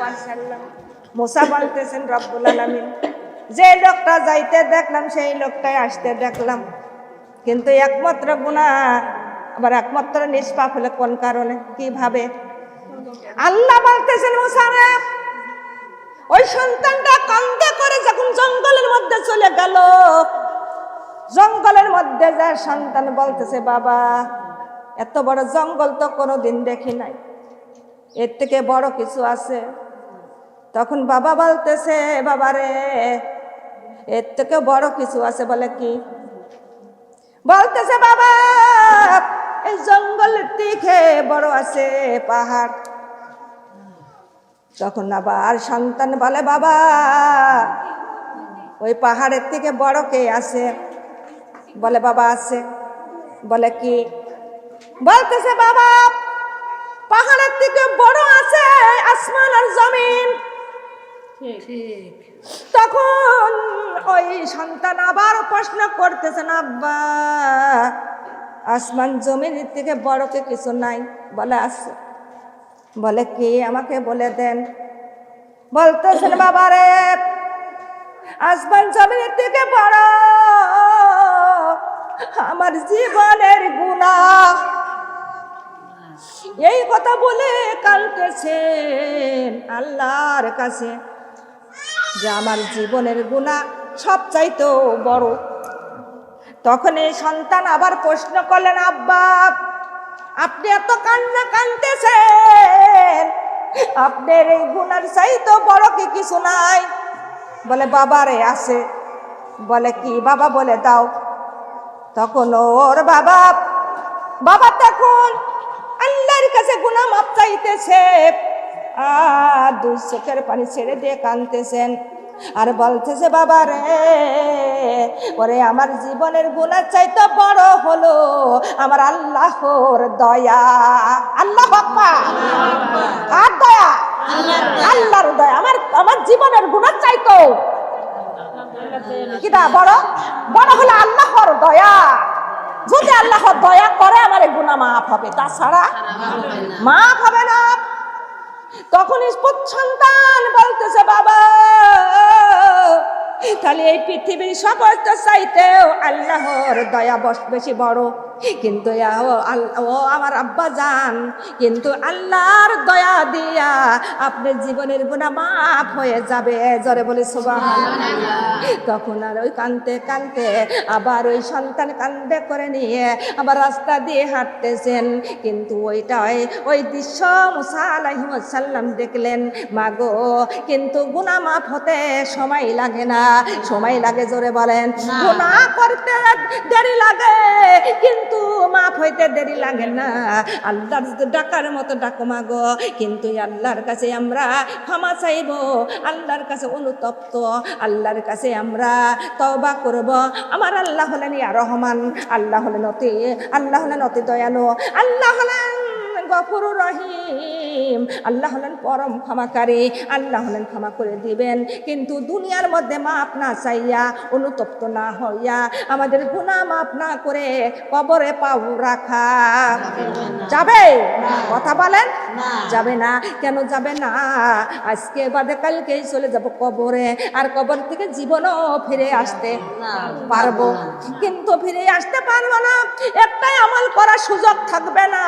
মাশাআল্লাহ। মুসা বলতেছেন রব্বুল আলামিন, যে লোকটা যাইতে দেখলাম সেই লোকটাই আসতে দেখলাম, কিন্তু একমাত্র গুনাহ আবার একমাত্র নিষ্পাপ হলে কোন কারণে, কিভাবে? আল্লাহ বলতেছেন মুসা রে, ওই সন্তানটা কান্দে করে যখন জঙ্গলের মধ্যে চলে গেল, জঙ্গলের মধ্যে যা সন্তান বলতেছে, বাবা এত বড় জঙ্গল তো কোনোদিন দেখি নাই, এর থেকে বড় কিছু আছে। তখন বাবা বলতেছে, বাবা রে এর থেকে বড় কিছু আছে। বলে কি? বলতেছে, বাবা এই জঙ্গলের থেকে বড় আছে পাহাড়। তখন আবার সন্তান বলে, বাবা ওই পাহাড়ের থেকে বড় কে আছে? বলে, বাবা আছে। বলে কি? বলতেছে, বাবা পাহাড়ের থেকে বড় আছে আসমান আর জমিন। তখন ওই সন্তান আবার প্রশ্ন করতেছেন, আব্বা আসমান জমিনের থেকে বড় কে কিছু নাই? বলে আছে। বলে কি? আমাকে বলে দেন। বলতেছেন, বাবা রে আসমান জমিনের থেকে বড় আমার জীবনের গুনাহ। এই কথা বলে কাঁদতেছেন আল্লাহর কাছে যে আমার জীবনের গুনাহ সবচাইতে বড়। তখন এই সন্তান আবার প্রশ্ন করলেন, আব্বা আপনি এত কান্না কাঁদতেছেন, আপনার এই গুনার চাইতে বড় কি কিছু নাই? বলে, বাবা রে আছে। বলে কি? বাবা বলে দাও। তখন ওর বাবা তখন আল্লাহর কাছে গুনাহ মাপ চাইতেছে, আর দুই চোখের পানি ছেড়ে দিয়ে কাঁদতেছেন আর বলতেছে, বাবা রে ওরে আমার জীবনের গুনাহ চাইতে বড় হলো আমার আল্লাহর দয়া। আল্লাহু আকবার। আর দয়া আল্লাহর দয়া আমার জীবনের গুনাহ চাইতো কিটা বড়? বড় হলো আল্লাহর দয়া। যদি আল্লাহর দয়া করে আমার গুনাহ মাফ হবে, তাছাড়া মাফ হবে না। তখন সন্তান বলতেছে, বাবা তাহলে এই পৃথিবীর সমস্ত চাইতেও আল্লাহর দয়া বেশি বড়। কিন্তু ও আমার আব্বা জান, কিন্তু আল্লাহর দয়া দিয়া আপনার জীবনের গুনাহ মাফ হয়ে যাবে। জোরে বলি সুবহানাল্লাহ। তখন আর ওই কাঁদতে কাঁদতে আবার ওই সন্তান কান্দে করে নিয়ে আবার রাস্তা দিয়ে হাঁটতেছেন। কিন্তু ওই দৃশ্য মুসা আলাইহিস সালাম দেখলেন, মাগো কিন্তু গুনাহ মাফ হতে সময় লাগে না। সময় লাগে, জোরে বলেন। গুনাহ করতে দেরি লাগে কিন্তু মাফ হইতে দেরি লাগে না। আল্লাহর ডাকার মতো ডাকো মাগো, কিন্তু আল্লাহর কাছে আমরা ক্ষমা চাইব, আল্লাহর কাছে অনুতপ্ত, আল্লাহর কাছে আমরা তওবা করব। আমার আল্লাহ হলেন ইয়া রহমান, আল্লাহ হলেন অতি দয়ালু, আল্লাহ হলেন গফুরুর রহিম, আল্লাহ হলেন পরম ক্ষমাকারী, আল্লাহ হলেন ক্ষমা করে দিবেন। কিন্তু দুনিয়ার মধ্যে মাপ না চাইয়া, অনুতপ্ত না হইয়া, আমাদের গুনাহ মাপ না করে কবরে পাও রাখা যাবে? কথা বলেন, যাবে না। কেন যাবে না? আজকে বাদে কালকেই চলে যাব কবরে, আর কবর থেকে জীবনও ফিরে আসতে পারবো, কিন্তু ফিরে আসতে পারবো না। একটাই আমল করার সুযোগ থাকবে না।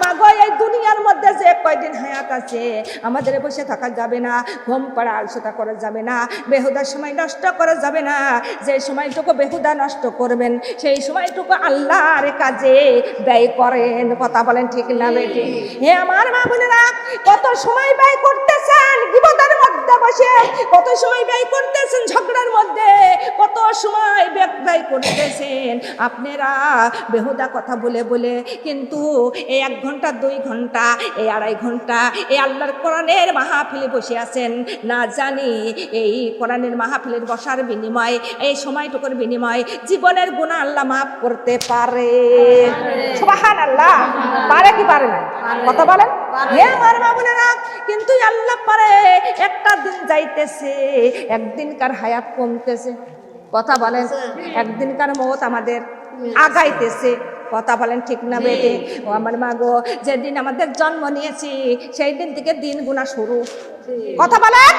মাগো এই দুনিয়ার মধ্যে যে কয়দিন হায়াত আছে আমাদের বসে থাকা যাবে না, ঘুম পাড়া আলসতা করা যাবে না, বেহুদা সময় নষ্ট করা যাবে না। যে সময়টুকু বেহুদা নষ্ট করবেন সেই সময়টুকু আল্লাহর কাজে ব্যয় করেন। কথা বলেন ঠিক না বেটি? হে আমার মা বোনেরা, কত সময় ব্যয় করতেছেন বিপদের মধ্যে বসে, কত সময় ব্যয় করতেছেন ঝগড়ার মধ্যে, কত সময় ব্যয় করতেছেন আপনারা বেহুদা কথা বলে বলে। কিন্তু এই 1 ঘন্টা 2 ঘন্টা এই 2.5 ঘন্টা এই আল্লাহর কোরআনের মাহফিলে বসে আছেন, না জানি এই কোরআনের মাহফিলের বসার বিনিময়, এই সময়টুকুর বিনিময় জীবনের গুনাহ আল্লাহ মাফ করতে পারে। সুবহানাল্লাহ। পারে কি পারে না? কথা বলেন। হে আমার মা বোনেরা, কিন্তু আল্লাহ পারে। একটা দিন যাইতেছে, একদিনকার হায়াত কমতেছে। কথা বলেন। একদিনকার মওত আমাদের আগাইতেছে। কথা বলেন ঠিক না বেটে? ও আমার মা গো, যেদিন আমাদের জন্ম নিয়েছি সেই দিন থেকে দিন গুণা শুরু। কথা বলেন,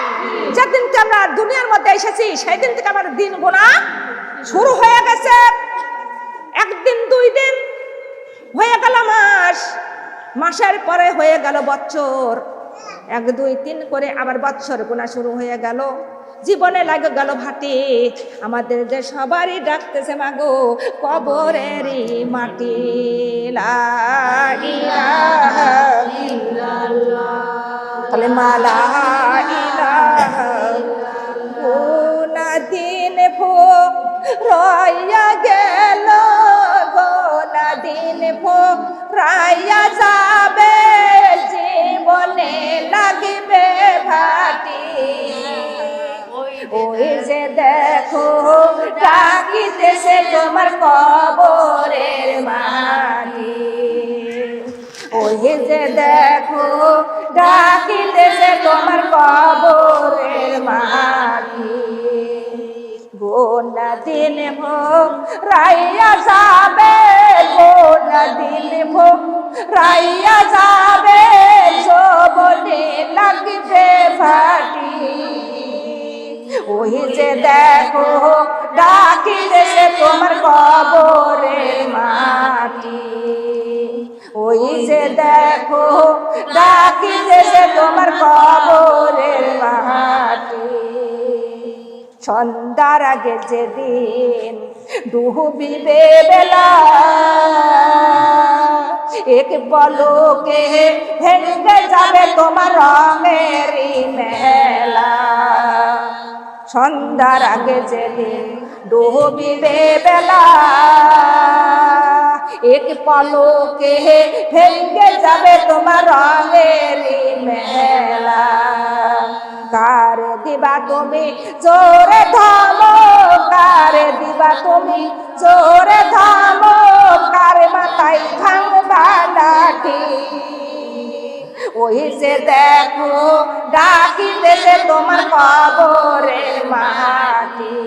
যেদিন থেকে আমরা দুনিয়ার মধ্যে এসেছি সেই দিন থেকে আমার দিন গুণা শুরু হয়ে গেছে। একদিন, 2 দিন হয়ে গেল মাস, মাসের পরে হয়ে গেল বছর, 1, 2, 3 করে আবার বছর গোনা শুরু হয়ে গেল। জীবনে লাগে গেল ভাটি। আমাদের যে সবারই ডাকতেছে মাগো কবরেরই মাটি। লা ইলাহা ইল্লাল্লাহ, তাহলে মালা ইলাহা গোনা দিন ভো রইয়া গেল, গোনা দিন ভো রাইয়া যাবে, জীবনে লাগবে ভাটি। ওই যে দেখো ডাকিতেছে তোমার কবরের মাটি, ওই যে দেখো ডাকিতেছে তোমার কবরের মাটি। গোনা দিন ভোগ রাইয়া যাবে, গোনা দিন ভোগ রাইয়া যাবে, যৌবনে লাগবে ভাটি। ওই যে দেখো ডাকিতেছে তোমার কবরের মাটি, ওই যে দেখো ডাকিতেছে তোমার কবরের মাটি। সন্ধ্যার আগে যেদিন ডুবিবে বেলা, এক পলকে ভেঙে যাবে তোমার রঙেরই মেলা। সন্ধ্যার আগে যেদিন ডুবিবে বেলা, এক পলকে ভেঙে যাবে তোমার রঙেরই মেলা। কার দিবা তুমি জোরে থামো, কার দিবা তুমি জোরে থামো, কার মাথায় খাংবা লাঠি। ওই যে দেখো ডাকিতেছে তোমার কবরের মাটি,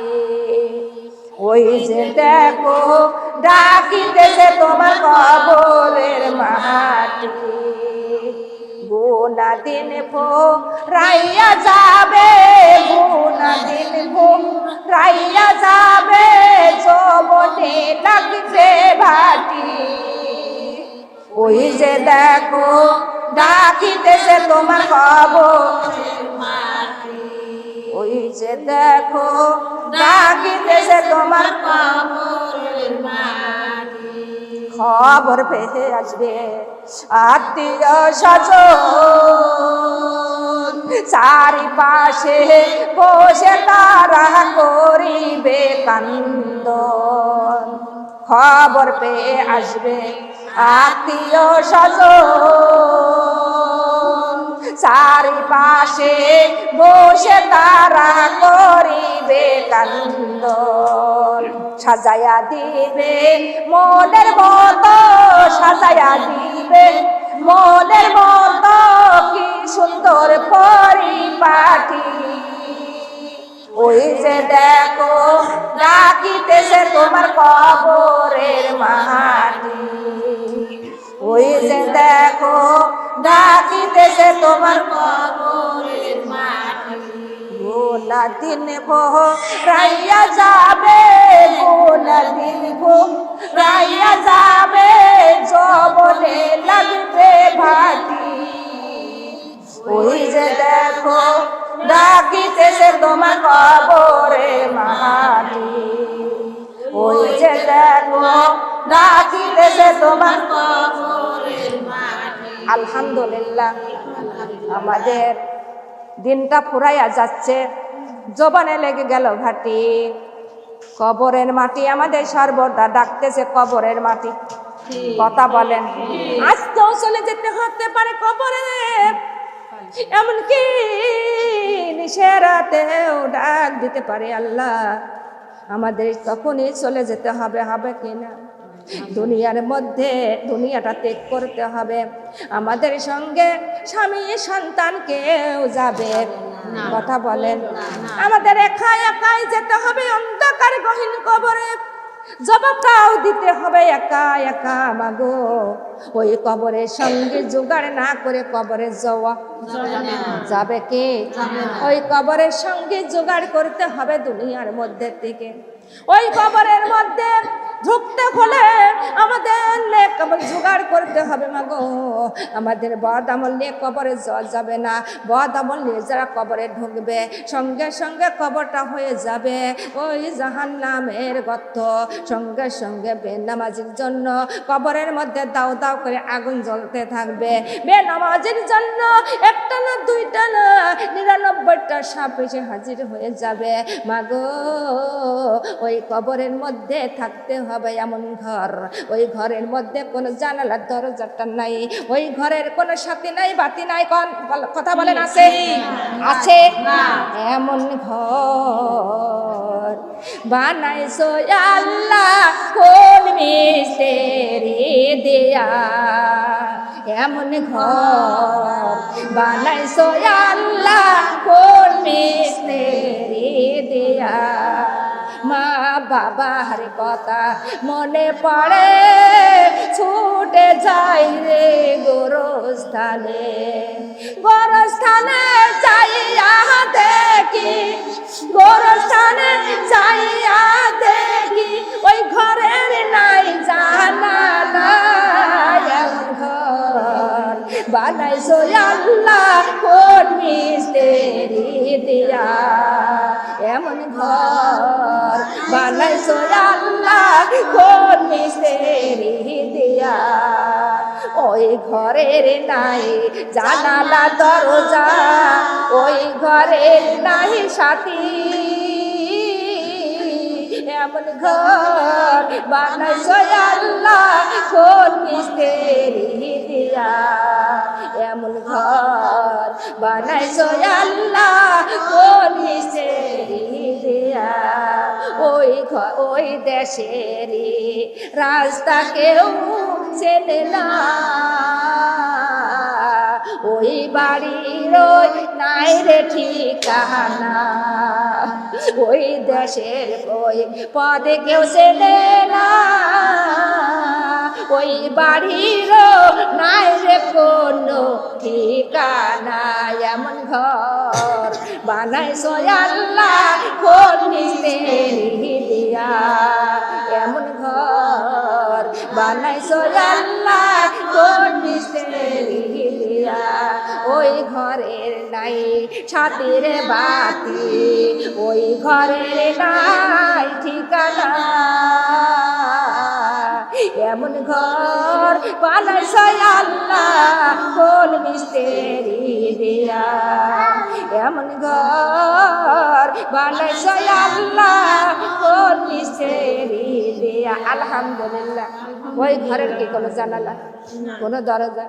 ওই যে দেখো ডাকিতেছে তোমার কবরের মাটি। গোনা দিন ভো রাইয়া যাবে, গোনা দিন ভো রাইয়া যাবে, যৌবনে লাগবে ভাটি। ওই যে দেখো ডাকিতেছে তোমার কবরের মাটি, ওই যে দেখো ডাকিতেছে তোমার কবরের মাটি। খবর পেয়ে আসবে আত্মীয় স্বজন, চারিপাশে বসে তারা করিবে কান্দন। খবর পেয়ে আসবে আত্মীয় স্বজন, চারিপাশে বসে তারা করিবে কান্দন। সাজায়া দিবে মনের মতো, সাজায়া দিবে মনের মতো, কি সুন্দর পরিপাটি। ওই যে দেখো ডাকিতেছে তোমার কবরের মাটি, ওই যে দেখো ডাকিতেছে তোমার কবরের মাটি। গোনা দিন ভো রাইয়া যাবে, গোনা দিন ভো রাইয়া যাবে, যৌবনে লাগবে ভাটি। ওই যে দেখো ডাকিতেছে তোমার কবরের মাটি, ওই যে দেখো ডাকিতেছে তোমার কবরের মাটি। আলহামদুলিল্লাহ, আমাদের দিনটা ফুরাইয়া যাচ্ছে, জবানে লেগে গেল ভাটি। কবরের মাটি আমাদের সর্বদা ডাকতেছে কবরের মাটি। কথা বলেন, আজকেও চলে যেতে হতে পারে কবরে, এমনকি নিশেরাতেও ডাক দিতে পারে আল্লাহ। আমাদের তখনই চলে যেতে হবে, হবে কিনা? দুনিয়ার মধ্যে দুনিয়াটা ত্যাগ করতে হবে। আমাদের সঙ্গে স্বামী সন্তান কেউ যাবে? কথা বলেন, আমাদের একাই একাই যেতে হবে অন্ধকার গহীন কবরে। জবাবটাও দিতে হবে একা একা মাগো। ওই কবরের সঙ্গে জোগাড় না করে কবরে যাওয়া যাবে কি? ওই কবরের সঙ্গে জোগাড় করতে হবে দুনিয়ার মধ্যে থেকে। ওই কবরের মধ্যে ঢুকতে হলে আমাদের নেক আমল জোগাড় করতে হবে মাগো। আমাদের বদ আমল নিয়ে কবরে যাওয়া যাবে না। বদ আমল নিয়ে যারা কবরে ঢুকবে সঙ্গে সঙ্গে কবরটা হয়ে যাবে ওই জাহান্নামের গর্ত। সঙ্গে সঙ্গে বেনামাজির জন্য কবরের মধ্যে দাও দাও করে আগুন জ্বলতে থাকবে। বেনামাজির জন্য একটা না দুইটা না 99টা সাপ এসে হাজির হয়ে যাবে মাগো। ওই কবরের মধ্যে থাকতে হবে এমন ঘর, ওই ঘরের মধ্যে কোনো জানালার দরজাটা নাই, ওই ঘরের কোনো সাথী নাই বাতি নাই। কথা বলেন আছে? আছে এমন ঘর বানাইছো আল্লাহ কোন মিস্ত্রি দিয়া। এমন ঘর বানাইছো আল্লাহ কোন মিস্ত্রি দিয়া। মা বাবার কথা মনে পড়ে ছুটে যাই রে গোরস্থানে। গোরস্থানে যাইয়া দেখি, গোরস্থানে যাইয়া দেখি ওই ঘরের নাই জানালা। এমন ঘর বানাইছো আল্লাহ কোন মিস্ত্রি দিয়া। এমন ঘর বানাইছো আল্লাহ কোন মিস্ত্রি দিয়া। ওই ঘরের নাই জানালা দরজা, ওই ঘরের নাই সাথী। এমন ঘর বানাইছো আল্লাহ কোন মিস্ত্রি দিয়া। এমন ঘর বানাইছো আল্লাহ কোন মিস্ত্রি দিয়া। ওই দেশের রাস্তা কেউ চেনে না, ওই বাড়ির ওই নাই রে ঠিকানা। ওই দেশের ওই পদে কেউ চেনে না, ওই বাড়ির নাই রে কোনো ঠিকানা। এমন ঘর বানাইছো আল্লাহ কোন মিস্ত্রি দিয়া। এমন ঘর বানাইছো আল্লাহ কোন মিস্ত্রি দিয়া। ওই ঘরের নাই ছাতির বাতি, ওই ঘরের নাই ঠিকানা। এমন ঘর বানাইছো আল্লাহ কোন মিস্ত্রি দিয়া। এমন ঘর বানাইছো আল্লাহ কোন মিস্ত্রি দিয়া। আলহামদুলিল্লাহ ওই ঘরের কি কোনো জানালা, কোনো দরজা?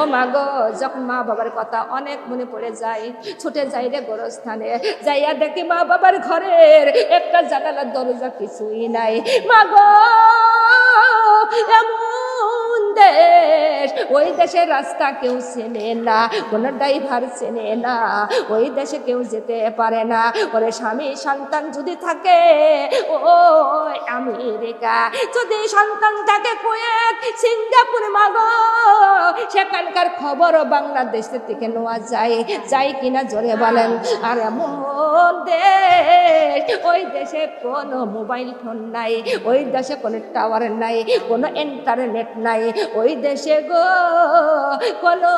ও মা গো, যখন মা বাবার কথা অনেক মনে পড়ে যায়, ছুটে যাই রে গোরস্থানে, যাইয়া দেখি মা বাবার ঘরের একটা জানালার দরজা কিছুই নাই। মা গো এমন দেশ, ওই দেশের রাস্তা কেউ চেনে না, কোনো ড্রাইভার চেনে না, ওই দেশে কেউ যেতে পারে না। ওরে স্বামী সন্তান যদি থাকে ও আমেরিকা, যদি সন্তান থাকে কুয়েত, সিঙ্গাপুর, মাগো সেখানকার খবরও বাংলাদেশ থেকে নেওয়া যায় কিনা জোরে বলেন। আর এমন দেশ, ওই দেশে কোনো মোবাইল ফোন নাই, ওই দেশে কোনো টাওয়ার নাই, কোনো ইন্টারনেট নাই, ওই দেশে গো কোনো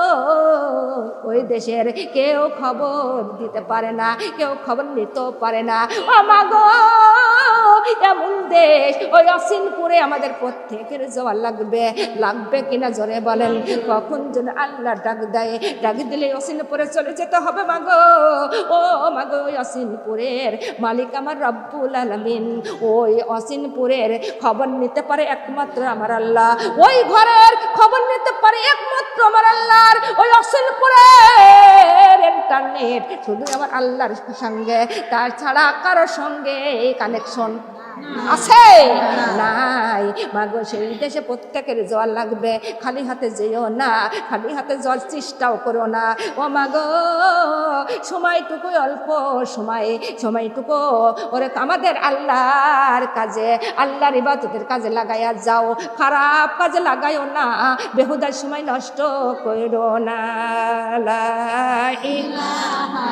ওই দেশের কেউ খবর দিতে পারে না, কেউ খবর নিতেও পারে না। ও মা গো এমন দেশ, ওই অসিনপুরে আমাদের প্রত্যেকের যাওয়া লাগবে কিনা জোরে বলেন। কখন যেন আল্লাহ ডাক দেয়, ডাক দিলে অসিনপুরে চলে যেতে হবে মাগো। ও মাগো অসিনপুরের মালিক আমার রব্বুল আলামিন, ওই অসিনপুরের খবর নিতে পারে একমাত্র আমার আল্লাহ, ওই ঘরের খবর নিতে পারে একমাত্র আমার আল্লাহর। ওই অসিনপুরের ইন্টারনেট শুধু আমার আল্লাহর সঙ্গে, তার ছাড়া কারোর সঙ্গে কানেকশন আছে নাই? মাগো সেই দেশে প্রত্যেকের জল লাগবে, খালি হাতে যেও না, খালি হাতে জল চেষ্টাও করো না। ও মাগো সময়টুকু অল্প সময়টুকু ওরে আমাদের আল্লাহর কাজে, আল্লাহর ইবাদতের কাজে লাগাইয়া যাও, খারাপ কাজে লাগাইও না, বেহুদার সময় নষ্ট করো না। লা ইলাহা